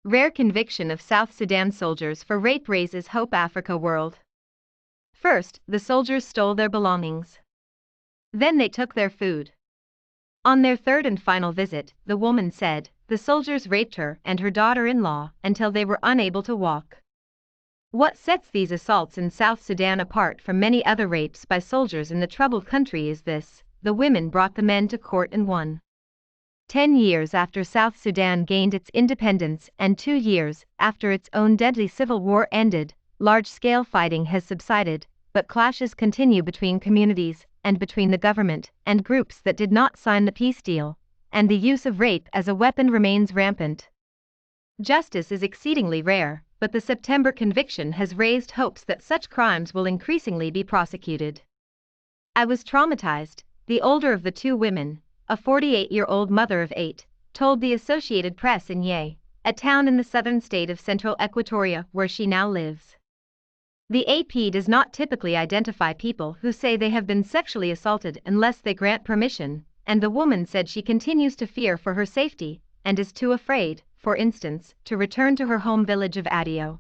Rare conviction of South Sudan soldiers for rape raises hope. Africa world. First, the soldiers stole their belongings. Then they took their food. On their third and final visit, the woman said, the soldiers raped her and her daughter-in-law until they were unable to walk. What sets these assaults in South Sudan apart from many other rapes by soldiers in the troubled country is this: the women brought the men to court and won. 10 years after South Sudan gained its independence and 2 years after its own deadly civil war ended, large-scale fighting has subsided, but clashes continue between communities and between the government and groups that did not sign the peace deal, and the use of rape as a weapon remains rampant. Justice is exceedingly rare, but the September conviction has raised hopes that such crimes will increasingly be prosecuted. I was traumatized, the older of the two women, a 48-year-old mother of 8, told the Associated Press in Yei, a town in the southern state of Central Equatoria where she now lives. The AP does not typically identify people who say they have been sexually assaulted unless they grant permission, and the woman said she continues to fear for her safety and is too afraid, for instance, to return to her home village of Adio.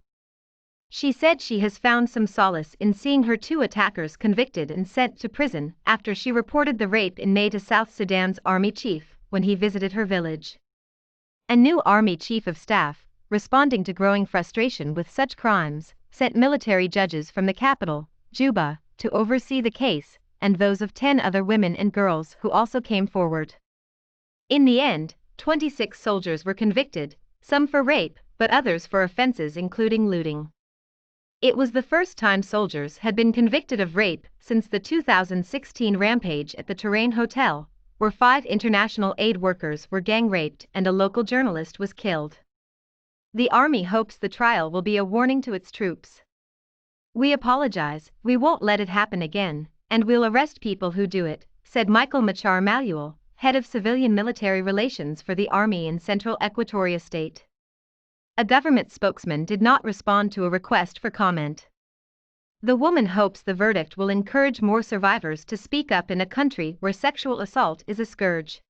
She said she has found some solace in seeing her 2 attackers convicted and sent to prison after she reported the rape in May to South Sudan's army chief when he visited her village. A new army chief of staff, responding to growing frustration with such crimes, sent military judges from the capital, Juba, to oversee the case, and those of 10 other women and girls who also came forward. In the end, 26 soldiers were convicted, some for rape, but others for offenses including looting. It was the first time soldiers had been convicted of rape since the 2016 rampage at the Terrain Hotel, where 5 international aid workers were gang-raped and a local journalist was killed. The army hopes the trial will be a warning to its troops. We apologize, we won't let it happen again, and we'll arrest people who do it, said Michael Machar Maluel, head of civilian military relations for the army in Central Equatoria State. A government spokesman did not respond to a request for comment. The woman hopes the verdict will encourage more survivors to speak up in a country where sexual assault is a scourge.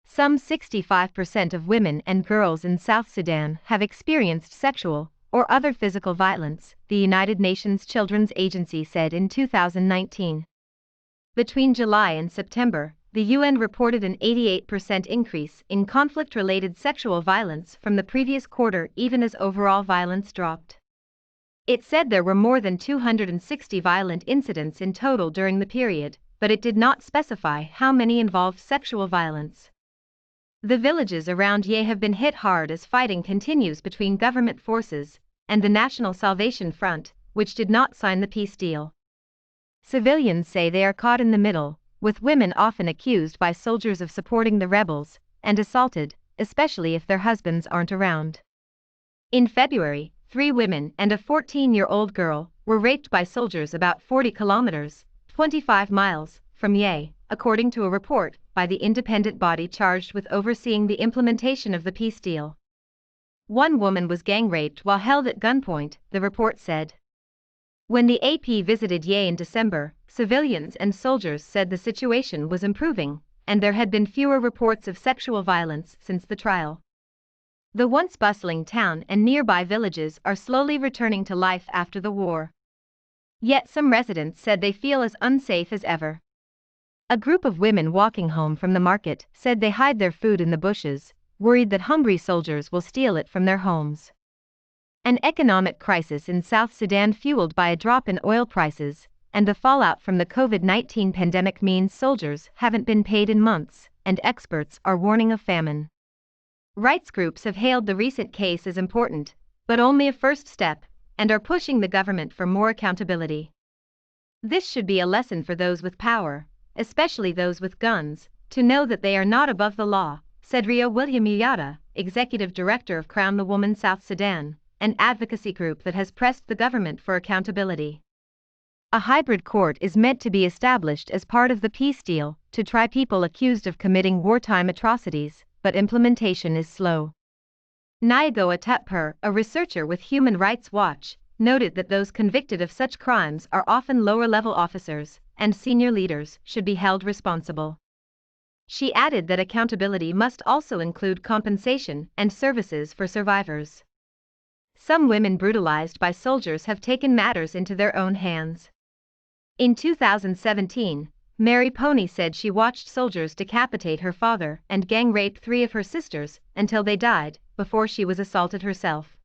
Some 65% of women and girls in South Sudan have experienced sexual or other physical violence, the United Nations Children's Agency said in 2019. Between July and September, the UN reported an 88% increase in conflict-related sexual violence from the previous quarter, even as overall violence dropped. It said there were more than 260 violent incidents in total during the period, but it did not specify how many involved sexual violence. The villages around Ye have been hit hard as fighting continues between government forces and the National Salvation Front, which did not sign the peace deal. Civilians say they are caught in the middle, with women often accused by soldiers of supporting the rebels, and assaulted, especially if their husbands aren't around. In February, 3 women and a 14-year-old girl were raped by soldiers about 40 kilometers, 25 miles, from Ye, according to a report by the independent body charged with overseeing the implementation of the peace deal. 1 woman was gang-raped while held at gunpoint, the report said. When the AP visited Ye in December, civilians and soldiers said the situation was improving, and there had been fewer reports of sexual violence since the trial. The once bustling town and nearby villages are slowly returning to life after the war. Yet some residents said they feel as unsafe as ever. A group of women walking home from the market said they hide their food in the bushes, worried that hungry soldiers will steal it from their homes. An economic crisis in South Sudan fueled by a drop in oil prices and the fallout from the COVID-19 pandemic means soldiers haven't been paid in months, and experts are warning of famine. Rights groups have hailed the recent case as important, but only a first step, and are pushing the government for more accountability. This should be a lesson for those with power, especially those with guns, to know that they are not above the law, said Ria William Uyata, executive director of Crown the Woman South Sudan, an advocacy group that has pressed the government for accountability. A hybrid court is meant to be established as part of the peace deal to try people accused of committing wartime atrocities, but implementation is slow. Nyago Atutpur, a researcher with Human Rights Watch, noted that those convicted of such crimes are often lower-level officers, and senior leaders should be held responsible. She added that accountability must also include compensation and services for survivors. Some women brutalized by soldiers have taken matters into their own hands. In 2017, Mary Pony said she watched soldiers decapitate her father and gang rape 3 of her sisters until they died, before she was assaulted herself.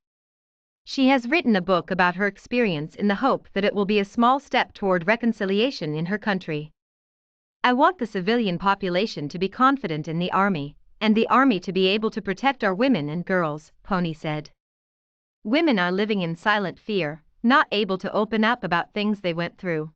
She has written a book about her experience in the hope that it will be a small step toward reconciliation in her country. I want the civilian population to be confident in the army, and the army to be able to protect our women and girls, Pony said. Women are living in silent fear, not able to open up about things they went through.